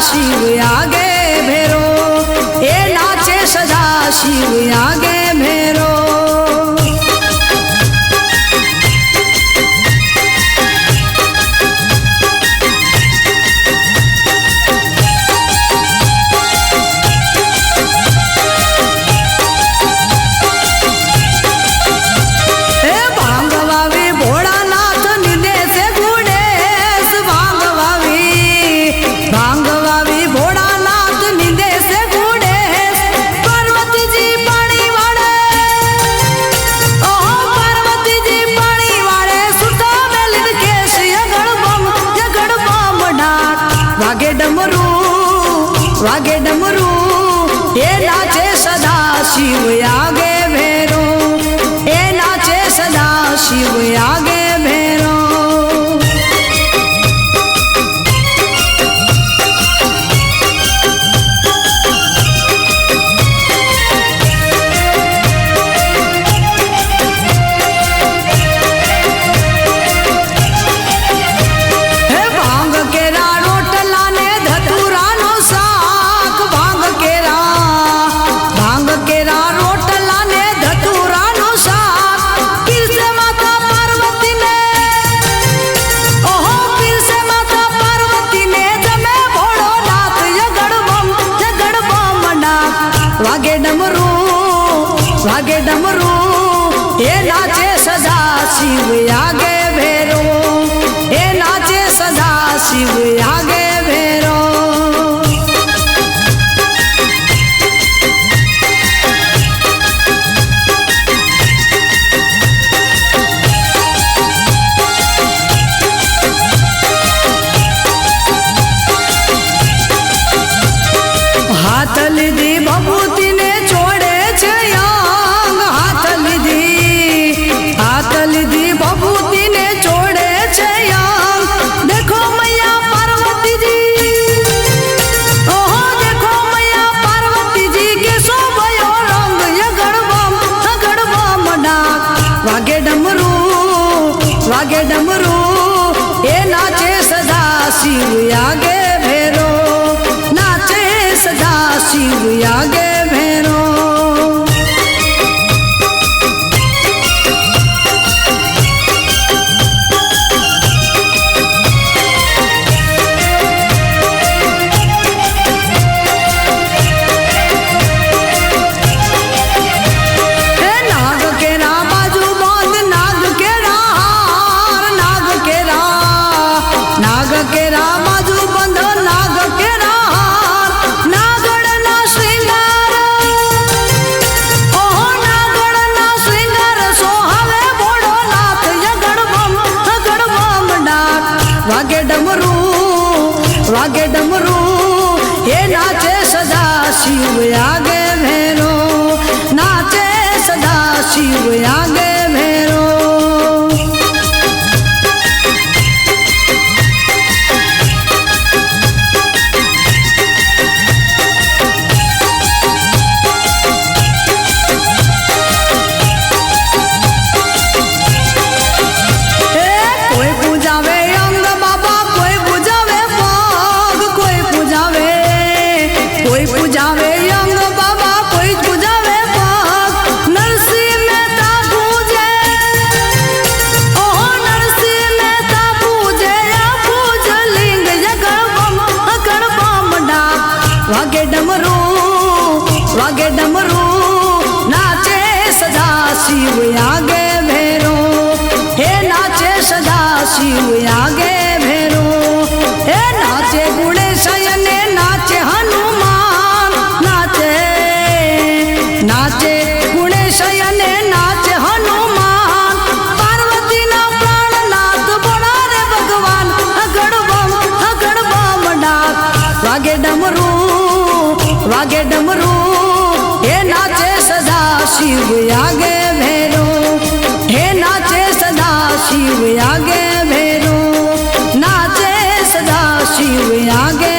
शिव आगे भेरो, ए नाचे सदा शिव आगे भेरो। वागे डमरू ये नाचे सदा शिव आगे भेरो, ये नाचे सदा शिव आगे भेरो। वागे डमरू ये नाचे सदा शिव आगे भेरो, ये नाचे सदा शिव आगे भेरो। हाथ लीधी भभूति ने छोड़े भभूति ने छोड़े छयांग। देखो मैया पार्वती जी, ओहो देखो मैया पार्वती जी के शोभयो रंग ये गड़बम डाक। वागे डमरू ये नाचे सदा शिव आगे भेरो, नाचे सदा शिव आगे भेरो। वागे डमरू ये नाचे सदा शिव आगे भेरो, नाचे सदा शिव आगे भेरो। कोई पूजावे अंग बाबा, कोई पूजावे कोई पूजावे अंग बाबा, कोई पूजावे पाक। नरसिंह मेहता पूजे, ओहो नरसिंह मेहता पूजे या पूज लिंग या गड़बम डाक। वागे डमरू नाचे सदा शिव आगे भेरो, हे नाचे सदा शिव आगे भेरो। हे नाचे गुणेश ने नाचे हनुमान, नाचे गुणेश ने नाचे हनुमान। पार्वती ना प्राणनाथ बोला रे भगवान, गड़बम डाक। वागे डमरू ये नाचे सदा शिव आगे भेरो, हे नाचे सदा शिव आगे भेरो, नाचे सदा शिव आगे